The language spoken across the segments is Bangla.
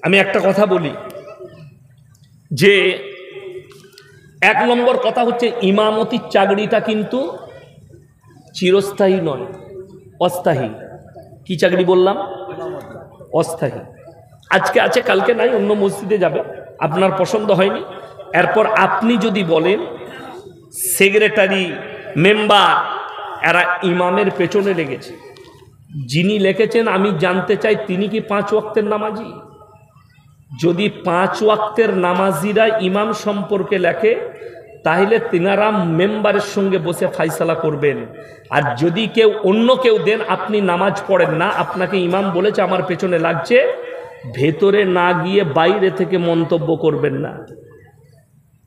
আমি একটা কথা বলি যে এক নম্বর কথা হচ্ছে ইমামতির চাকরিটা কিন্তু চিরস্থায়ী নয়, অস্থায়ী। কি চাকরি বললাম? অস্থায়ী। আজকে আছে, কালকে নাই, অন্য মসজিদে যাবে, আপনার পছন্দ হয়নি, এরপর আপনি যদি বলেন সেক্রেটারি মেম্বার এরা ইমামের পেছনে লেগেছে, যিনি লিখেছেন আমি জানতে চাই তিনি কি 5 ওয়াক্তের নামাজি? যদি 5 ওয়াক্তের নামাজিরা ইমাম সম্পর্কে লেখে তাহলে তিনারা মেম্বারের সঙ্গে বসে ফাইসালা করবেন। আর যদি কেউ অন্য কেউ দেন, আপনি নামাজ পড়েন না, আপনাকে ইমাম বলেছে আমার পেছনে লাগছে, ভেতরে না গিয়ে বাইরে থেকে মন্তব্য করবেন না।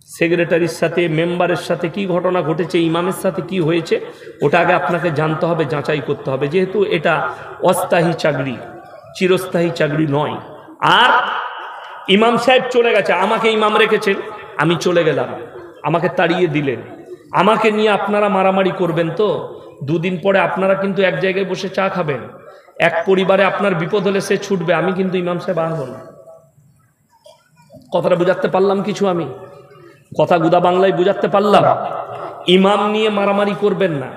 সেক্রেটারির সাথে মেম্বারের সাথে কি ঘটনা ঘটেছে, ইমামের সাথে কি হয়েছে, ওটা আগে আপনাকে জানতে হবে, যাচাই করতে হবে, যেহেতু এটা অস্থায়ী চাকরি, চিরস্থায়ী চাকরি নয়। আর ইমাম সাহেব চলে গেছে, আমাকে ইমাম রেখেছেন, আমি চলে গেলাম, আমাকে তাড়িয়ে দিলেন, আমাকে নিয়ে আপনারা মারামারি করবেন তো 2 দিন পরে আপনারা কিন্তু এক জায়গায় বসে চা খাবেন, এক পরিবারে আপনার বিপদ হলে সে ছুটবে, আমি কিন্তু ইমাম সাহেব আসবো না। কথাটা বুঝাতে পারলাম কিছু? আমি কথা গুদা বাংলায় বুঝাতে পারলাম? ইমাম নিয়ে মারামারি করবেন না।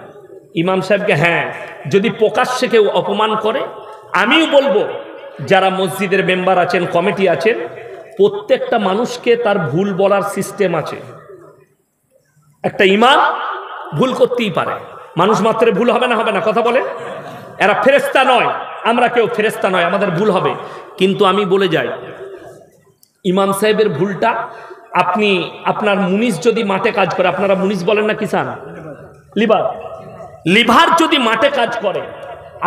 ইমাম সাহেবকে হ্যাঁ যদি প্রকাশ্যে কেউ অপমান করে, আমিও বলবো যারা মসজিদের মেম্বার আছেন, কমিটি আছেন, প্রত্যেকটা মানুষকে তার ভুল বলার সিস্টেম আছে। একটা ইমাম ভুল করতেই পারে, মানুষ মাত্রে ভুল হবে না? হবে না? কথা বলে, এরা ফেরেশতা নয়, আমরা কেউ ফেরেশতা নয়, আমাদের ভুল হবে। কিন্তু আমি বলে যাই, ইমাম সাহেবের ভুলটা আপনি আপনার মুনিশ যদি মাঠে কাজ করে, আপনারা মুনিশ বলেন না, কিষান লিভার, লিভার যদি মাঠে কাজ করে,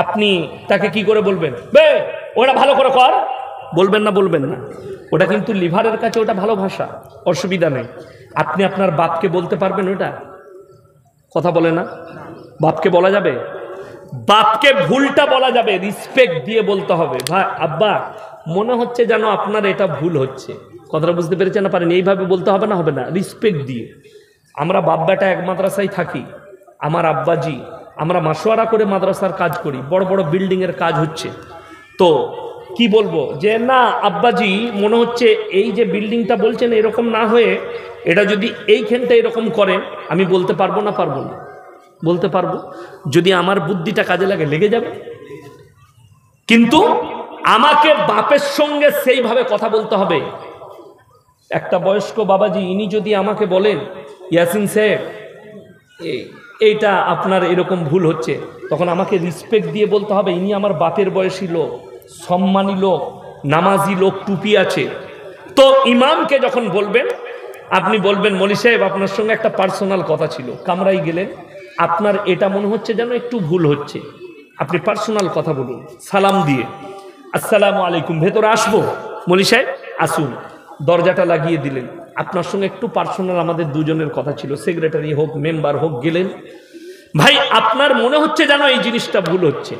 আপনি তাকে কি করে বলবেন বে ওটা ভালো করে কর? বলবেন না? বলবেন না। ওটা কিন্তু লিভারের কাছে ওটা ভালো ভাষা, অসুবিধা নেই। আপনি আপনার বাপকে বলতে পারবেন ওটা? কথা বলে না? বাপকে বলা যাবে? বাপকে ভুলটা বলা যাবে, রিসপেক্ট দিয়ে বলতে হবে। ভাই আব্বা মনে হচ্ছে যেন আপনার এটা ভুল হচ্ছে, কথাটা বুঝতে পেরেছেন না? পারেন এইভাবে বলতে হবে না? হবে না? রিসপেক্ট দিয়ে। আমরা বাপ বেটা এক মাদ্রাসায় থাকি, আমার আব্বাজি, আমরা মাসোয়ারা করে মাদ্রাসার কাজ করি, বড় বড় বিল্ডিংয়ের কাজ হচ্ছে, তো কি বলবো যে না আব্বাজি মনে হচ্ছে এই যে বিল্ডিংটা বলছেন এরকম না হয়ে এটা যদি এইখানটা এরকম করেন, আমি বলতে পারবো না? পারবো না? বলতে পারবো, যদি আমার বুদ্ধিটা কাজে লাগে, লেগে যাবে। কিন্তু আমাকে বাপের সঙ্গে সেইভাবে কথা বলতে হবে। একটা বয়স্ক বাবাজি, ইনি যদি আমাকে বলেন ইয়াসিন সাহেব এইটা আপনার এরকম ভুল হচ্ছে, তখন আমাকে রিসপেক্ট দিয়ে বলতে হবে, ইনি আমার বাপের বয়সী লোক, সম্মানী লোক, নামাজি লোক, টুপি আছে। তো ইমামকে যখন বলবেন, আপনি বলবেন মলি সাহেব আপনার সঙ্গে একটা পার্সোনাল কথা ছিল, কামরাই গেলেন, আপনার এটা মনে হচ্ছে যেন একটু ভুল হচ্ছে, আপনি পার্সোনাল কথা বলুন সালাম দিয়ে, আসসালামু আলাইকুম, ভেতরে আসবো? মলি সাহেব আসুন, দরজাটা লাগিয়ে দিলেন, আপনার সঙ্গে একটু পার্সোনাল আমাদের দুজনের কথা ছিল, সেক্রেটারি হোক মেম্বার হোক, গেলেন, ভাই আপনার মনে হচ্ছে যেন এই জিনিসটা ভুল হচ্ছে,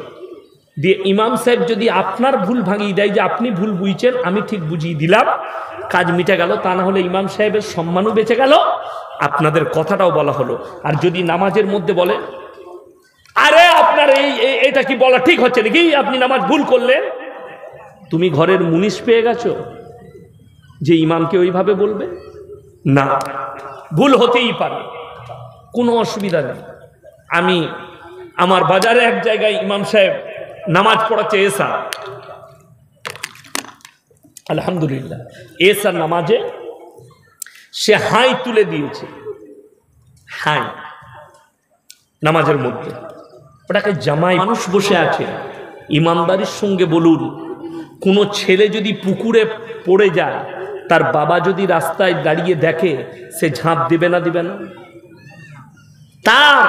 দিয়ে ইমাম সাহেব যদি আপনার ভুল ভাঙিয়ে দেয় যে আপনি ভুল বুঝছেন, আমি ঠিক বুঝিয়ে দিলাম, কাজ মিটে গেল। তা না হলে ইমাম সাহেবের সম্মানও বেঁচে গেল, আপনাদের কথাটাও বলা হলো। আর যদি নামাজের মধ্যে বলে আরে আপনার এটা কি বলা ঠিক হচ্ছে নাকি, আপনি নামাজ ভুল করলেন, তুমি ঘরের মুনিশ পেয়ে গেছো যে ইমামকে ওইভাবে বলবে? না, ভুল হতেই পারে, কোনো অসুবিধা নেই। আমি আমার বাজারে এক জায়গায় ইমাম সাহেব নামাজ পড়াচ্ছে এসা, আলহামদুলিল্লাহ এসার নামাজে সে হাই তুলে দিয়েছে, হাই নামাজের মধ্যে, ওটাকে জামাই, মানুষ বসে আছে, ইমানদারির সঙ্গে বলুন, কোনো ছেলে যদি পুকুরে পড়ে যায়, তার বাবা যদি রাস্তায় দাঁড়িয়ে দেখে, সে ঝাঁপ দেবে না? দিবে না? তার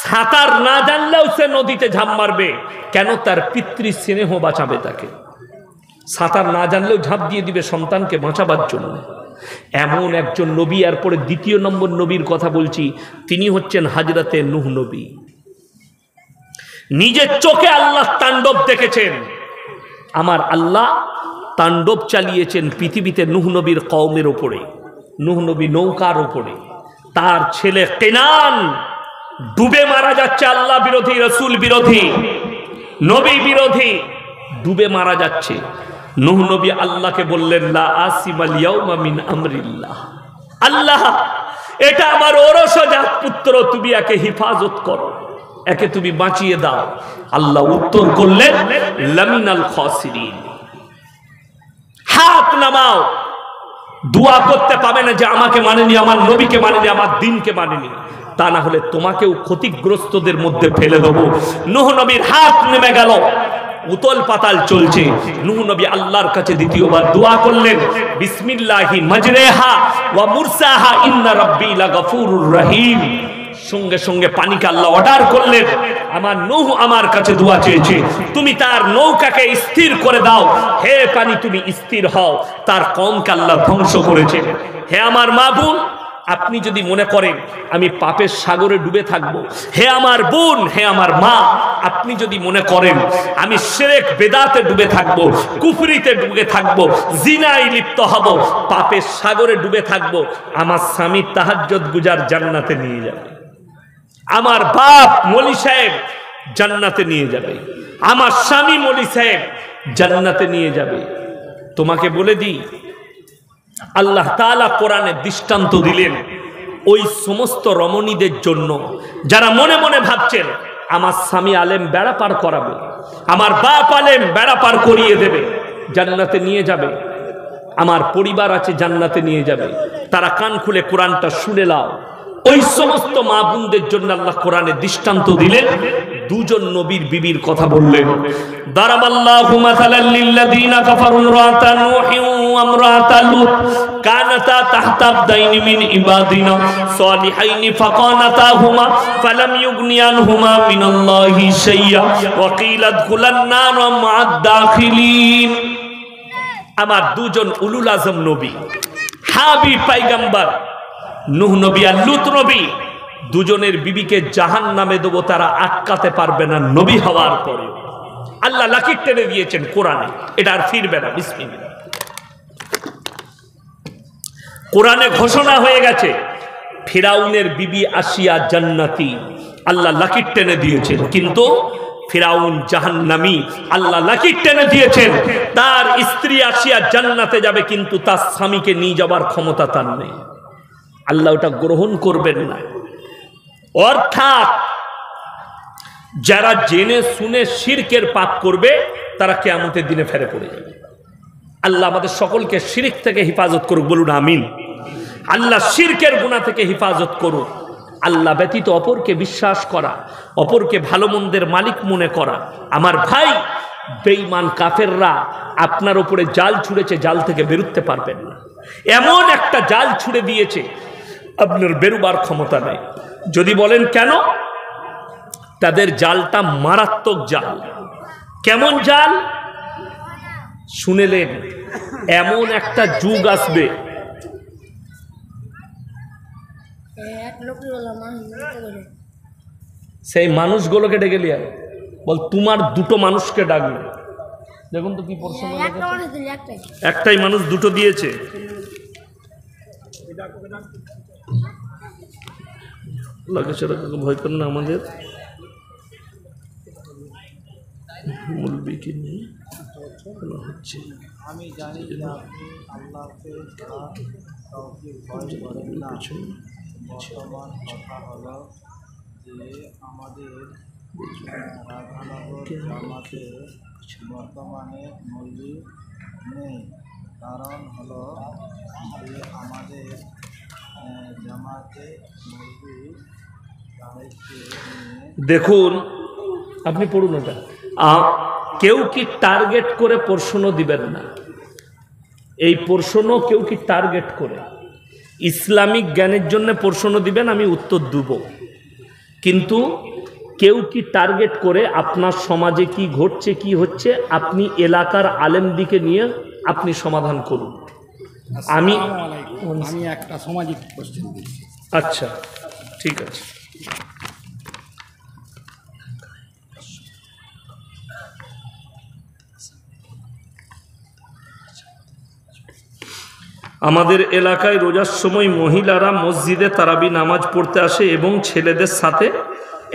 সাঁতার না জানলেও সে নদীতে ঝাঁপ মারবে, কেন? তার পিতৃ স্নেহ বাঁচাবে তাকে, সাঁতার না জানলেও ঝাঁপ দিয়ে দিবে সন্তানকে বাঁচাবার জন্য। এমন একজন নবী, এরপরে 2 নম্বর নবীর কথা বলছি, তিনি হচ্ছেন হযরতে নূহ নবী। নিজের চোখে আল্লাহ তাণ্ডব দেখেছেন, আমার আল্লাহ তাণ্ডব চালিয়েছেন পৃথিবীতে নূহ নবীর কওমের ওপরে, নূহ নবী নৌকার ওপরে, তার ছেলে কেনান ডুবে মারা যাচ্ছে, আল্লাহ বিরোধী, রসুল বিরোধী, নবী বিরোধী, ডুবে মারা যাচ্ছে। নূহ নবী আল্লাহকে বললেন, লা আসিমাল ইয়াউমা মিন আমরিল্লাহ, আল্লাহ এটা আমার ওরসজাত পুত্র, তুমি একে হিফাজত করো, একে তুমি বাঁচিয়ে দাও। আল্লাহ উত্তর করলেন, লামিনাল খাসিরিন। হাত নামাও, দোয়া করতে পাবে না যে আমাকে মানেনি, আমার নবীকে মানেনি, আমার দ্বীনকে মানেনি, তা না হলে তোমাকেও ক্ষতিগ্রস্তদের মধ্যে ফেলে দেবো। নূহ নবীর হাত নেমে গেল, উতল পাতাল চলছে। নূহ নবী আল্লাহর কাছে দ্বিতীয়বার দোয়া করলেন, বিসমিল্লাহি মাজরেহা ওয়া মুরসাহা ইন্না রাব্বি লাগাফুরুর রহিম। সঙ্গে সঙ্গে পানিকে আল্লাহ অর্ডার করলেন, আমার নূহ আমার কাছে দোয়া চেয়েছে, তুমি তার নৌকাকে স্থির করে দাও। হে পানি তুমি স্থির হও, তার কওমকে আল্লাহ ধ্বংস করেছে। হে আমার মা বোন, আপনি যদি মনে করেন আমি পাপের সাগরে ডুবে থাকবো, হে আমার বোন, হে আমার মা, আপনি যদি মনে করেন আমি শিরক বেদাতে ডুবে থাকবো, কুফরিতে ডুবে থাকবো, জিনায় লিপ্ত হব, পাপের সাগরে ডুবে থাকবো, আমার স্বামী তাহাজ্জুদ গুজার জান্নাতে নিয়ে যাবে, আমার বাপ মলি সাহেব জান্নাতে নিয়ে যাবে, আমার স্বামী মলি সাহেব জান্নাতে নিয়ে যাবে। তোমাকে বলে দিই, আল্লাহ তাআলা কোরআনে দৃষ্টান্ত দিলেন ওই সমস্ত রমণীদের জন্য যারা মনে মনে ভাবছেন আমার স্বামী আলেম বেড়া পার করাবে, আমার বাপ আলেম বেড়া পার করিয়ে দেবে, জান্নাতে নিয়ে যাবে, আমার পরিবার আছে জান্নাতে নিয়ে যাবে। তারা কান খুলে কোরআনটা শুনে নাও। ওই সমস্ত মা বোনদের জন্য আল্লাহ কোরআনে দৃষ্টান্ত দিলেন, দুজন নবীর বিবির কথা বললেন। দারাবাল্লাহু মাসালাল লিল্লাযিনা কাফারু ইমরাতা নূহি ওয়া ইমরাতা লূত কানাতা তাহতা আবদাইনি মিন ইবাদিনা সালিহাইনি ফাকানাতাহুমা ফালাম ইউগনিয়ানহুমা মিনাল্লাহি শাইয়্যা ওয়া কিলা দুখুলান নার মা'আদ দাখিলিন। আমার দুজন উলুল আজম নবী, হাবিব পয়গম্বর নূহ নবী আর লূত নবী, দুজনের বিবিকে জাহান্নামে দেব, তারা আটকাতে পারবে না নবী হওয়ার পরে। আল্লাহ লাকির টেনে দিয়েছেন কোরআনে, এটা আর ফিরবে না। বিসমিল্লাহ। কোরআনে ঘোষণা হয়ে গেছে ফিরাউনের বিবি আসিয়া জান্নাতি, আল্লাহ লাকির টেনে দিয়েছেন, কিন্তু ফিরাউন জাহান্নামী, আল্লাহ লাকির টেনে দিয়েছেন তার স্ত্রী আসিয়া জান্নাতে যাবে, কিন্তু তার স্বামীকে নিয়ে যাবার ক্ষমতা তার নেই। আল্লাহ ওটা গ্রহণ করবেন না। অর্থাৎ যারা জেনে শুনে শিরকের পাপ করবে তারা কিয়ামতের দিনে ফেরে পড়ে যাবে। আল্লাহ আমাদের সকলকে শিরক থেকে হেফাজত করুক, বলুন আমিন। আল্লাহ শিরকের গুনাহ থেকে হেফাজত করুক। আল্লাহ ব্যতীত অপরকে বিশ্বাস করা, অপরকে ভালো মন্দের মালিক মনে করা। আমার ভাই, বেঈমান কাফেররা আপনার উপরে জাল ছুঁড়েছে, জাল থেকে বেরোতে পারবেন না। এমন একটা জাল ছুঁড়ে দিয়েছে আপনার বেরোবার ক্ষমতা নেই। যদি বলেন কেন, তাদের জালটা মারাত্মক জাল। কেমন জাল শুনেলেন? এমন একটা যুগ আসবে, সেই মানুষগুলোকে ডেকে লিয়া বল, তোমার দুটো মানুষকে ডাকবে। দেখুন তো কি প্রশ্ন, একটাই মানুষ দুটো দিয়েছে। ভয় করেন না, আমাদের মুলবি কি নেই হচ্ছে। আমি জানি যে আপনি আল্লাহকে ছাড়া কাউকে ভয় করেন না। বর্তমান কথা হলো যে আমাদের রাধানগর জামাতে বর্তমানে মৌলবি নেই। কারণ হলো যে আমাদের জামাতে মৌলবি সাহেবকে নিয়ে। দেখুন, আপনি পড়ুন ওটা। কেউ কি টার্গেট করে প্রশ্ন দিবেন না, এই প্রশ্ন কেউ কি টার্গেট করে ইসলামিক জ্ঞানের জন্য প্রশ্ন দিবেন, আমি উত্তর দেব, কিন্তু কেউ কি টার্গেট করে আপনার সমাজে কি ঘটছে কি হচ্ছে আপনি এলাকার আলেমদিকে নিয়ে আপনি সমাধান করুন। আমি একটা সামাজিক কোশ্চেন দিচ্ছি। আচ্ছা, ঠিক আছে। আমাদের এলাকায় রোজার সময় মহিলারা মসজিদে তারাবি নামাজ পড়তে আসে এবং ছেলেদের সাথে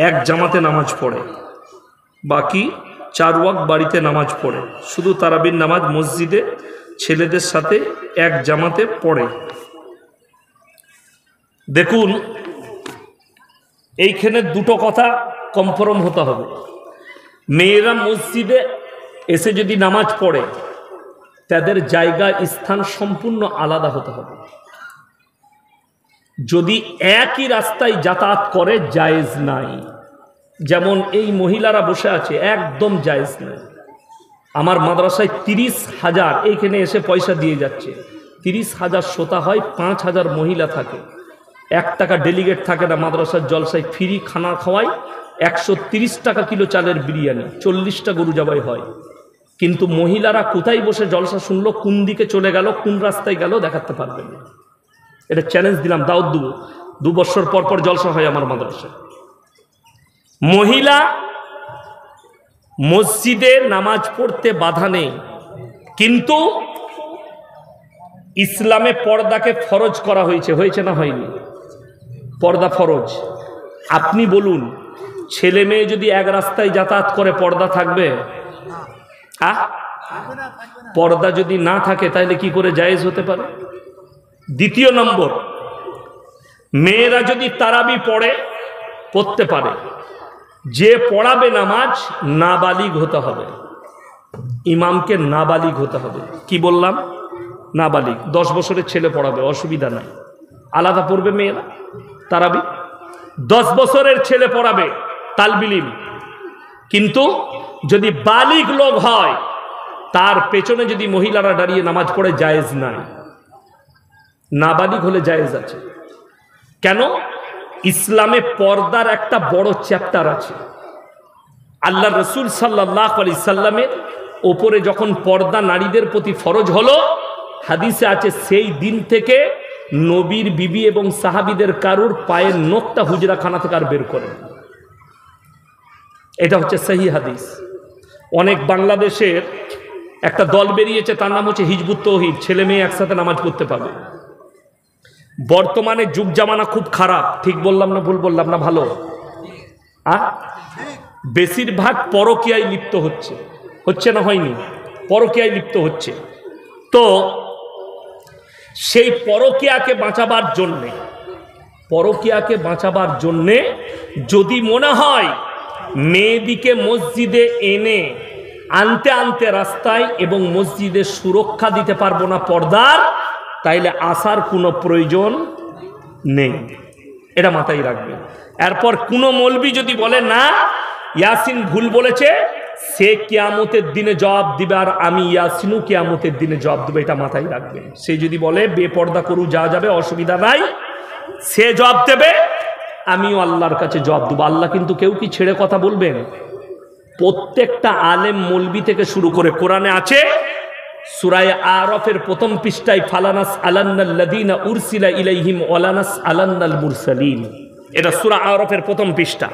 এক জামাতে নামাজ পড়ে। বাকি 4 ওয়াক্ত বাড়িতে নামাজ পড়ে, শুধু তারাবির নামাজ মসজিদে ছেলেদের সাথে এক জামাতে পড়ে। দেখুন, এইখানে দুটো কথা কনফার্ম হতে হবে। মেয়েরা মসজিদে এসে যদি নামাজ পড়ে, তাদের জায়গা স্থান সম্পূর্ণ আলাদা হতে হবে। যদি একই রাস্তায় যাতায়াত করে জায়েজ নাই। যেমন এই মহিলারা বসে আছে, একদম জায়েজ নাই। আমার মাদ্রাসায় 30,000 এইখানে এসে পয়সা দিয়ে যাচ্ছে। 30,000 শ্রোতা হয়, 5,000 মহিলা থাকে, 1 টাকা ডেলিগেট থাকে না। মাদ্রাসার জলসায় ফ্রি খানা খাওয়ায়, 130 টাকা কিলো চালের বিরিয়ানি, 40টা গরু জবাই হয়। কিন্তু মহিলারা কোথায় বসে জলসা শুনলো, কোন দিকে চলে গেল, কোন রাস্তায় গেল দেখাতে পারবে না। এটা চ্যালেঞ্জ দিলাম, দাওয়াত দেবো। 2 বছর পর পর জলসা হয় আমার মাদ্রাসায়। মহিলা মসজিদে নামাজ পড়তে বাধা নেই, কিন্তু ইসলামে পর্দাকে ফরজ করা হয়েছে। হয়েছে না হয়নি? পর্দা ফরজ। আপনি বলুন, ছেলে মেয়ে যদি এক রাস্তায় যাতায়াত করে পর্দা থাকবে? পর্দা যদি না থাকে তাহলে কি করে জায়েজ হতে পারে? দ্বিতীয় নম্বর, মেয়েরা যদি তারাবি পড়তে পারে, যে পড়াবে নামাজ নাবালিগ হতে হবে। ইমামকে নাবালিগ হতে হবে। কি বললাম? নাবালিগ। 10 বছরের ছেলে পড়াবে, অসুবিধা নাই, আলাদা পড়বে মেয়েরা তারাবি। 10 বছরের ছেলে পড়াবে তালবিল ইলম। কিন্তু যদি বালিগ লোক হয়, তার পেছনে যদি মহিলারা দাঁড়িয়ে নামাজ পড়ে, জায়েজ নাই। নাবালিগ হলে জায়েজ আছে। কেন? ইসলামে পর্দার একটা বড় চ্যাপ্টার আছে। আল্লাহ রসুল সাল্লাল্লাহু আলাইহি সাল্লামের ওপরে যখন পর্দা নারীদের প্রতি ফরজ হলো, হাদিসে আছে সেই দিন থেকে নবীর বিবি এবং সাহাবীদের কারুর পায়ের নখটা হুজরাখানা থেকে আর বের করে। এটা হচ্ছে সহি হাদিস। অনেক বাংলাদেশের একটা দল বেরিয়েছে, তার নাম হচ্ছে হিজবুত তৌহিদ। ছেলে মেয়ে একসাথে নামাজ পড়তে পাবে। বর্তমানে যুগ জামানা খুব খারাপ। ঠিক বললাম না ভুল বললাম না? ভালো। বেশিরভাগ পরকীয়ায় লিপ্ত হচ্ছে না হয়নি? পরকীয়ায় লিপ্ত হচ্ছে। তো সেই পরকীয়াকে বাঁচাবার জন্যে যদি মনে হয় মেয়েদিকে মসজিদে আনতে আনতে রাস্তায় এবং মসজিদে সুরক্ষা দিতে পারবো না পর্দার, তাইলে আসার কোনো প্রয়োজন নেই। এটা মাথায় রাখবে। এরপর কোনো মৌলবি যদি বলে না ইয়াসিন ভুল বলেছে, সে কিয়ামতের দিনে জবাব দিবে, আর আমি ইয়াসিনও কিয়ামতের দিনে জবাব দেবে। এটা মাথায় রাখবে। সে যদি বলে বেপর্দা করু যা যাবে, অসুবিধা নাই, সে জবাব দেবে, আমিও আল্লাহর কাছে জবাব দেবো। আল্লাহ কিন্তু কেউ কি ছেড়ে কথা বলবেন? প্রত্যেকটা আলেম মৌলবি থেকে শুরু করে কোরআনে আছে, সূরা আরাফের 1ম পৃষ্ঠায় ফালানাস আলান্নাল্লাযীনা উরসিলা ইলাইহিম ওয়ালানাস আলান্নাল মুরসালিন। এটা সূরা আরাফের 1ম পৃষ্ঠা।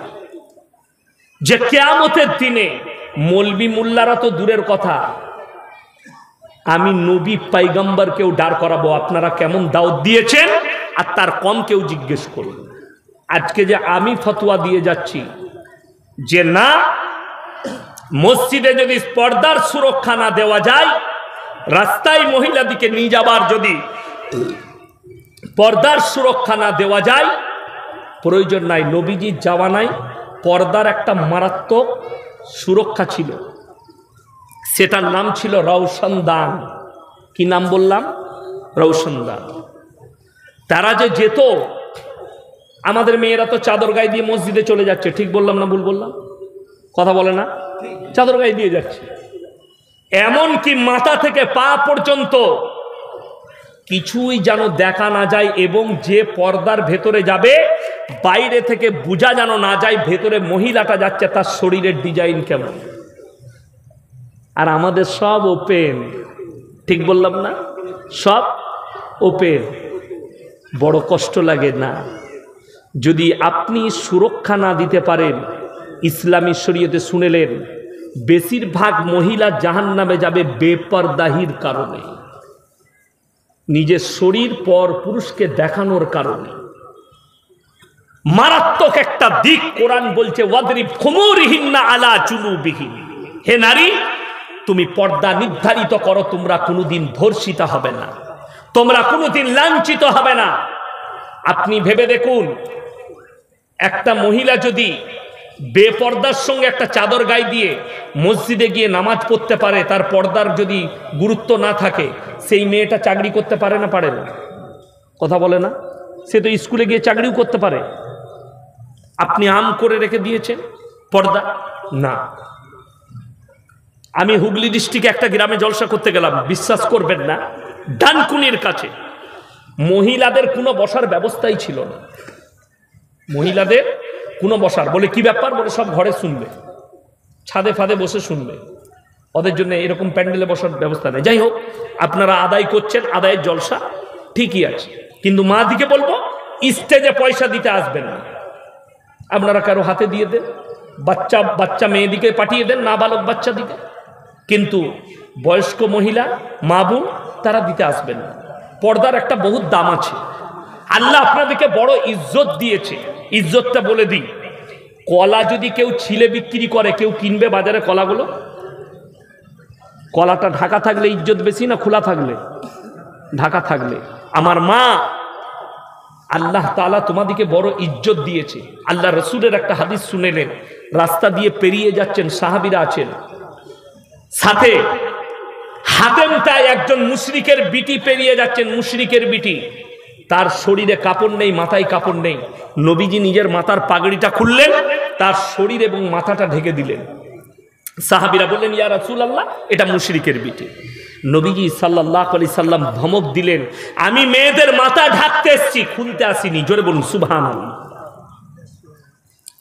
যে কিয়ামতের দিনে মৌলবি মোল্লারা তো দূরের কথা, আমি নবী পয়গম্বরকেও দাঁড় করাবো, আপনারা কেমন দাওয়াত দিয়েছেন, আর তার কম কেউ জিজ্ঞেস করুন। আজকে যে আমি ফতোয়া দিয়ে যাচ্ছি যে না, মসজিদে যদি পর্দার সুরক্ষা না দেওয়া যায়, রাস্তায় মহিলাদিকে নিয়ে যাবার যদি পর্দার সুরক্ষা না দেওয়া যায়, প্রয়োজন নাই। নবীজির জামানায় পর্দার একটা মারাত্মক সুরক্ষা ছিল, সেটার নাম ছিল রওশনদান। কি নাম বললাম? রওশনদান। তারা যে যেত, আমাদের মেয়েরা তো চাদর গায়ে দিয়ে মসজিদে চলে যাচ্ছে। ঠিক বললাম না ভুল বললাম? কথা বলে না? চাদর গায়ে দিয়ে যাচ্ছে। এমনকি মাথা থেকে পা পর্যন্ত কিছুই যেন দেখা না যায়, এবং যে পর্দার ভেতরে যাবে বাইরে থেকে বোঝা যেন না যায় ভেতরে মহিলাটা যাচ্ছে, তার শরীরের ডিজাইন কেমন। আর আমাদের সব ওপেন। ঠিক বললাম না? সব ওপেন। বড় কষ্ট লাগে না? যদি আপনি সুরক্ষা না দিতে পারেন, ইসলামী শরীয়তে শুনেলেন বেশিরভাগ মহিলা জাহান্নামে যাবে বেপরদাহির কারণে, নিজের শরীর পর পুরুষকে দেখানোর কারণে। মারাত্মক একটা দিক কোরআন বলছে, ওয়াদরিব খুমুরিহিন্না আলা জুনুবিহিন। হে নারী, তুমি পর্দা নির্ধারিত করো, তোমরা কোনোদিন ধর্ষিতা হবে না, তোমরা কোনোদিন লাঞ্ছিত হবে না। আপনি ভেবে দেখুন, একটা মহিলা যদি বেপর্দার সঙ্গে একটা চাদর গায়ে দিয়ে মসজিদে গিয়ে নামাজ পড়তে পারে, তার পর্দার যদি গুরুত্ব না থাকে, সেই মেয়েটা চাকরি করতে পারে না? পারে না? কথা বলে না? সে তো স্কুলে গিয়ে চাকরিও করতে পারে। আপনি আম করে রেখে দিয়েছেন পর্দা না। আমি হুগলি ডিস্ট্রিক্টে একটা গ্রামে জলসা করতে গেলাম, বিশ্বাস করবেন না, ডানকুনির কাছে মহিলাদের কোনো বসার ব্যবস্থাই ছিল না। মহিলাদের কোনো বসার, বলে কি ব্যাপার, বলে সব ঘরে শুনবে, ছাদে ফাদে বসে শুনবে, ওদের জন্য এরকম প্যান্ডেলে বসার ব্যবস্থা নেই। যাই হোক, আপনারা আদায় করছেন, আদায়ের জলসা ঠিকই আছে, কিন্তু মা দিকে বলবো স্টেজে পয়সা দিতে আসবেন না। আপনারা কারো হাতে দিয়ে দেন, বাচ্চা মেয়েদিকে পাঠিয়ে দেন, নাবালক বাচ্চা দিকে, কিন্তু বয়স্ক মহিলা মা বোন তারা দিতে আসবেন না। পর্দার একটা বহুত দাম আছে, আল্লাহ আপনাদেরকে বড় ইজ্জত দিয়েছে। ইজ্জতটা বলে দিই, কলা যদি কেউ ছিলে বিক্রি করে, কেউ কিনবে বাজারে কলাগুলো? কলাটা ঢাকা থাকলে ইজ্জত বেশি না খোলা থাকলে? ঢাকা থাকলে। আমার মা, আল্লাহ তাআলা তোমাদেরকে বড় ইজ্জত দিয়েছে। আল্লাহ রসুলের একটা হাদিস শুনেলেন, রাস্তা দিয়ে পেরিয়ে যাচ্ছেন, সাহাবীরা আছেন, সাথে হাতেমটায় একজন মুশরিকের বিটি পেরিয়ে যাচ্ছেন, মুশরিকের বিটি, তার শরীরে কাপড় নেই, মাথায় কাপড় নেই। নবীজি নিজের মাথার পাগড়িটা খুললেন, তার শরীর এবং মাথাটা ঢেকে দিলেন। সাহাবীরা বললেন, ইয়া রাসূলুল্লাহ, এটা মুশরিকের বিটি। নবীজি সাল্লাল্লাহু আলাইহি সাল্লাম ধমক দিলেন, আমি মেয়েদের মাথা ঢাকতে এসেছি, খুলতে আসিনি। জোরে বলুন সুবহানাল্লাহ।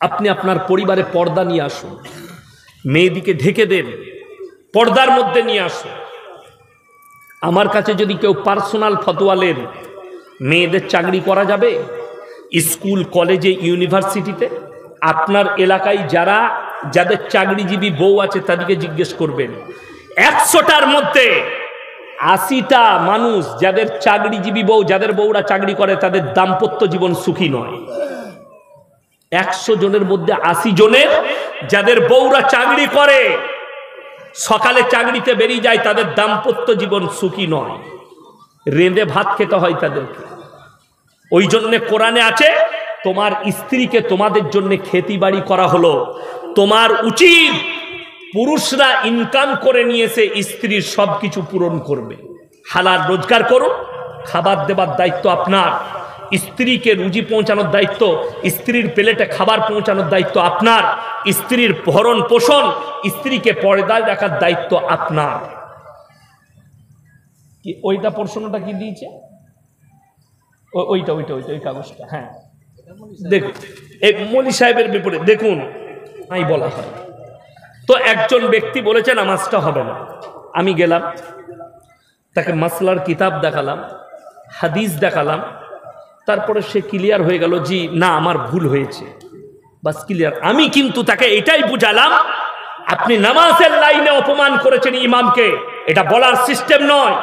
আপনি আপনার পরিবারে পর্দা নিয়ে আসুন, মেয়েদিকে ঢেকে দেন, পর্দার মধ্যে নিয়ে আসুন। আমার কাছে যদি কেউ পার্সোনাল ফতোয়া নেন, মেয়েদের চাকরি করা যাবে স্কুল কলেজে ইউনিভার্সিটিতে, আপনার এলাকায় যাদের চাকরিজীবী বউ আছে তাদেরকে জিজ্ঞেস করবেন, 100টার মধ্যে 80টা মানুষ যাদের চাকরিজীবী বউ, যাদের বউরা চাকরি করে, তাদের দাম্পত্য জীবন সুখী নয়। 100 জনের মধ্যে 80 জনের যাদের বউরা চাকরি করে, সকালে চাকরিতে বেরিয়ে যায়, তাদের দাম্পত্য জীবন সুখী নয়, রেঁধে ভাত খেতে হয় তাদেরকে। ওই জন্যে কোরআনে আছে, তোমার স্ত্রীকে তোমাদের জন্য খেতি বাড়ি করা হলো, তোমার উচিত পুরুষরা ইনকাম করে নিয়েছে, স্ত্রীর সব কিছু পূরণ করবে। হালাল রোজগার করো, খাবার দেবার দায়িত্ব আপনার, স্ত্রীকে রুজি পৌঁছানোর দায়িত্ব, স্ত্রীর প্লেটে খাবার পৌঁছানোর দায়িত্ব আপনার, স্ত্রীর ভরণ পোষণ, স্ত্রীকে পর্দায় রাখার দায়িত্ব আপনার। কি ওইটা প্রশ্নটা কি দিয়েছে? ওইটা ওই কাগজটা, হ্যাঁ দেখুন, এই মলি সাহেবের বিপরীত দেখুন, নাই বলা হয়। তো একজন ব্যক্তি বলেছে নামাজটা হবে না, আমি গেলাম, তাকে মাসলার কিতাব দেখালাম, হাদিস দেখালাম, তারপরে সে ক্লিয়ার হয়ে গেল, জি না আমার ভুল হয়েছে, বাস ক্লিয়ার। আমি কিন্তু তাকে এটাই বুঝালাম, আপনি নামাজের লাইনে অপমান করেছেন ইমামকে, এটা বলার সিস্টেম নয়।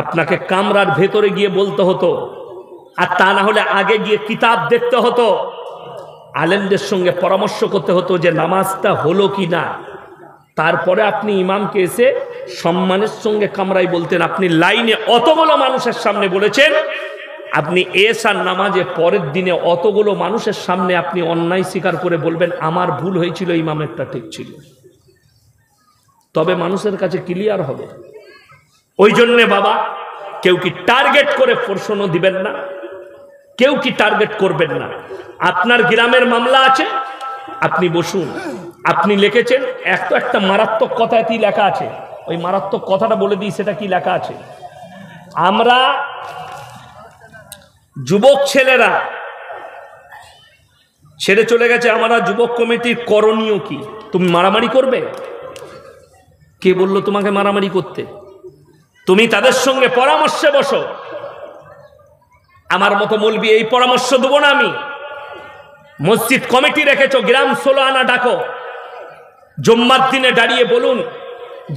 আপনাকে কামরার ভেতরে গিয়ে বলতে হতো, আর তা না হলে আগে গিয়ে কিতাব দেখতে হতো, আলেমদের সঙ্গে পরামর্শ করতে হতো যে নামাজটা হলো কি না, তারপরে আপনি ইমামকে এসে সম্মানের সঙ্গে কামরায় বলতেন। আপনি লাইনে অতগুলো মানুষের সামনে বলেছেন, আপনি এশার নামাজে পরের দিনে অতগুলো মানুষের সামনে আপনি অন্যায় স্বীকার করে বলবেন আমার ভুল হয়েছিল, ইমামেরটা ঠিক ছিল, তবে মানুষের কাছে ক্লিয়ার হবে। ওই জন্যে বাবা, কেউ কি টার্গেট করে প্রশ্ন দিবেন না, কেউ কি টার্গেট করবেন না। আপনার গ্রামের মামলা আছে, আপনি বসুন, আপনি লিখেছেন, একটা মারাত্মক কথা কি লেখা আছে, ওই মারাত্মক কথাটা বলে দিই, সেটা কি লেখা আছে। আমরা যুবক ছেলেরা ছেড়ে চলে গেছে, আমরা যুবক কমিটির করণীয় কি? তুমি মারামারি করবে? কে বললো তোমাকে মারামারি করতে? তুমি তাদের সঙ্গে পরামর্শে বসো। আমার মতো মৌলবি এই পরামর্শ দেবো না আমি। মসজিদ কমিটি রেখেছো, গ্রাম 16 আনা ডাকো, জুম্মার দিনে দাঁড়িয়ে বলুন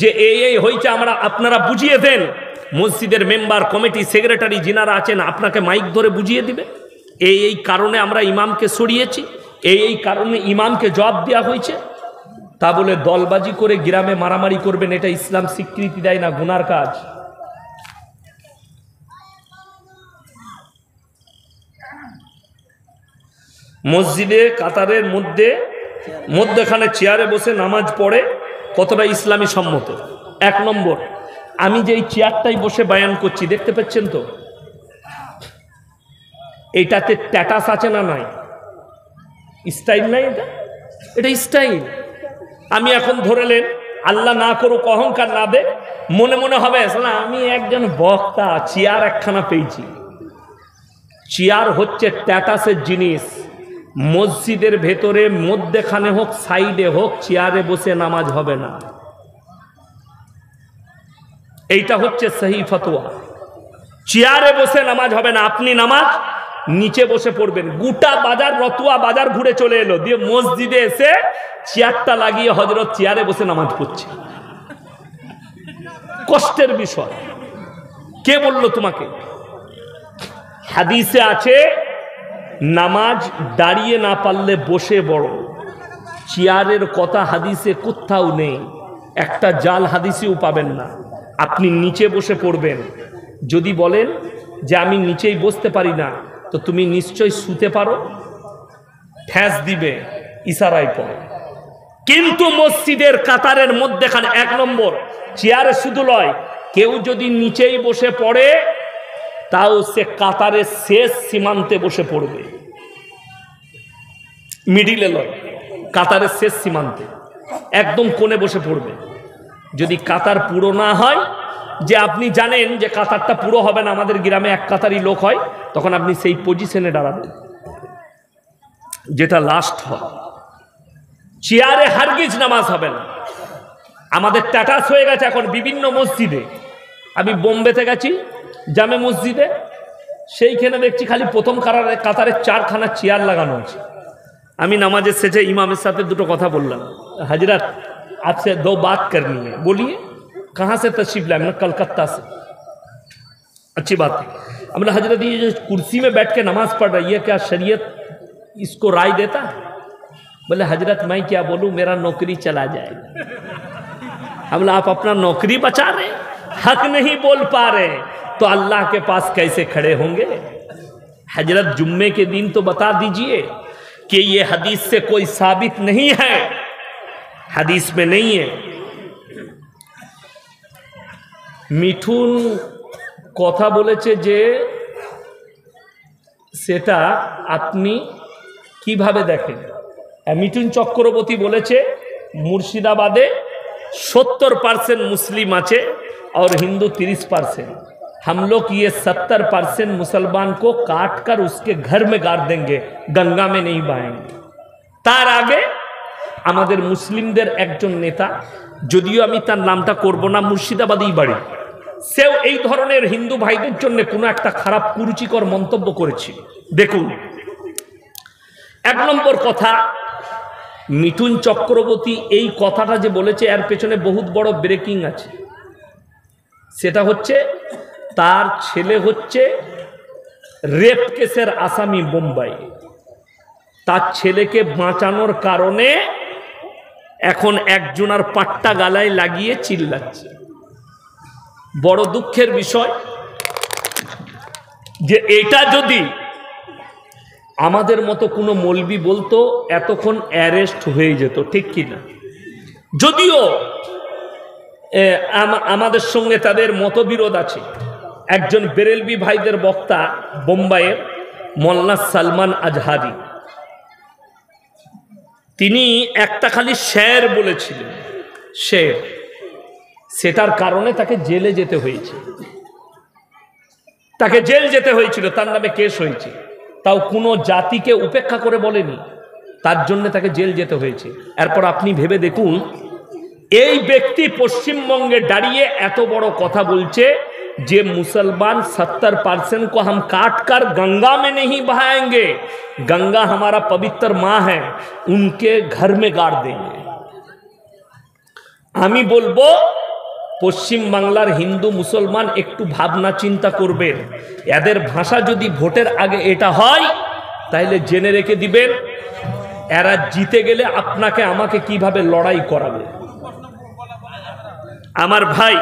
যে এই হয়েছে, আপনারা বুঝিয়ে দেন। মসজিদের মেম্বার, কমিটি, সেক্রেটারি যিনারা আছেন, আপনাকে মাইক ধরে বুঝিয়ে দিবে, এই কারণে আমরা ইমামকে সরিয়েছি, এই কারণে ইমামকে জবাব দেওয়া হয়েছে। তা বলে দলবাজি করে গ্রামে মারামারি করবেন, এটা ইসলাম স্বীকৃতি দেয় না, গুনার কাজ। মসজিদে কাতারের মধ্যেখানে চেয়ারে বসে নামাজ পড়ে কতটা ইসলামী সম্মত? 1 নম্বর, আমি যে এই চেয়ারটাই বসে বয়ান করছি, দেখতে পাচ্ছেন তো এইটাতে স্ট্যাটাস আছে না নাই? স্টাইল নাই, এটা স্টাইল। আমি এখন ধরেলেন, আল্লাহ না করুক অহংকার না দে, মনে মনে হবে আমি একজন বক্তা, চেয়ার একখানা পেয়েছি। চেয়ার হচ্ছে স্ট্যাটাসের জিনিস। মসজিদের ভেতরে মধ্যেখানে হোক সাইডে হোক চেয়ারে বসে নামাজ হবে না, এইটা হচ্ছে সহি ফতোয়া। চেয়ারে বসে নামাজ হবে না, আপনি নামাজ নিচে বসে পড়বেন। গোটা বাজার, রতুয়া বাজার ঘুরে চলে এলো, দিয়ে মসজিদে এসে চেয়ারটা লাগিয়ে হযরত চেয়ারে বসে নামাজ পড়ছে। কষ্টের বিষয়। কে বলল তোমাকে? হাদিসে আছে নামাজ দাঁড়িয়ে না পারলে বসে বড়। চেয়ারের কথা হাদিসে কোথাও নেই, একটা জাল হাদিসেও পাবেন না। আপনি নিচে বসে পড়বেন। যদি বলেন যে আমি নিচেই বসতে পারি না, তো তুমি নিশ্চয়ই শুতে পারো, ঠ্যাস দিবে, ইশারায় পড়ে। কিন্তু মসজিদের কাতারের মধ্যেখানে 1 নম্বর, চেয়ারে শুধু নয়, কেউ যদি নিচেই বসে পড়ে তাও সে কাতারের শেষ সীমান্তে বসে পড়বে, মিডিলে নয়, কাতারের শেষ সীমান্তে একদম কোণে বসে পড়বে। যদি কাতার পুরো না হয়, যে আপনি জানেন যে কাতারটা পুরো হবে না, আমাদের গ্রামে 1 কাতারই লোক হয়, তখন আপনি সেই পজিশনে দাঁড়াবেন যেটা লাস্ট হয়। চেয়ারে হারগিজ নামাজ হবে না। আমাদের স্ট্যাটাস হয়ে গেছে এখন বিভিন্ন মসজিদে। আমি বোম্বেতে গেছি জামে মসজিদে, সেইখানে দেখছি খালি প্রথম কাতারে 4খানা চেয়ার লাগানো আছে। আমি নামাজের শেষে ইমামের সাথে দুটো কথা বললাম, हजरत आपसे 2 बात करनी है। बोलिए। कहाँ से तशरीफ लाए? मैं कलकत्ता से। अच्छी बात है। हमने हजरत ये जो कुर्सी में बैठ के नमाज पढ़ रही है, क्या शरीयत इसको राय देता है? बोले हजरत मैं क्या बोलूँ, मेरा नौकरी चला जाएगा। हमने आप अपना नौकरी बचा रहे, हक नहीं बोल पा रहे, तो अल्लाह के पास कैसे खड़े होंगे? हजरत जुम्मे के दिन तो बता दीजिए कि ये हदीस से कोई साबित नहीं है, हदीस में नहीं है। মিঠুন কথা বলেছে যে সেটা আপনি কিভাবে দেখেন? মিঠুন চক্রবর্তী বলেছে মুর্শিদাবাদে 70% मुस्लिम আছে और हिंदू 30%। हम लोग ये 70% मुसलमान को काट कर उसके घर में गाड़ देंगे, गंगा में नहीं बहाएंगे। तार आगे আমাদের মুসলিমদের একজন নেতা, যদিও আমি তার নামটা করব না, মুর্শিদাবাদেই বাড়ি, সেও এই ধরনের হিন্দু ভাইদের জন্য কোনো একটা খারাপ কুরুচিকর মন্তব্য করেছিল। দেখুন, 1 নম্বর কথা, মিঠুন চক্রবর্তী এই কথাটা যে বলেছে এর পেছনে বহুত বড় ব্রেকিং আছে। সেটা হচ্ছে তার ছেলে হচ্ছে রেপ কেসের আসামি বোম্বাই। তার ছেলেকে বাঁচানোর কারণে এখন একজনের পাট্টা গালায় লাগিয়ে চিল্লাচ্ছে। বড় দুঃখের বিষয় যে এটা যদি আমাদের মতো কোনো মৌলবি বলতো, এতক্ষণ অ্যারেস্ট হয়ে যেত, ঠিক কিনা? যদিও আমাদের সঙ্গে তাদের মতবিরোধ আছে। একজন বেরেলভি ভাইদের বক্তা বোম্বাইয়ের মোল্লা সালমান আজহারি, তিনি একটা খালি শের বলেছিলেন, শের, সেটার কারণে তাকে জেলে যেতে হয়েছে, তাকে জেল যেতে হয়েছিল, তার নামে কেস হয়েছে। তাও কোনো জাতিকে উপেক্ষা করে বলেনি, তার জন্য তাকে জেল যেতে হয়েছে। এরপর আপনি ভেবে দেখুন, এই ব্যক্তি পশ্চিমবঙ্গে দাঁড়িয়ে এত বড় কথা বলছে যে मुसलमान 70% को हम काट कर गंगा में नहीं बहाएंगे, गंगा हमारा पवित्र माँ है, उनके घर में गाड़ देंगे। আমি বলবো পশ্চিম বাংলার হিন্দু মুসলমান একটু ভাবনা চিন্তা করবেন। এদের ভাষা যদি ভোটের আগে এটা হয়, তাহলে জেনে রেখে দিবেন এরা জিতে গেলে আপনাকে আমাকে কিভাবে লড়াই করাবে? আমার ভাই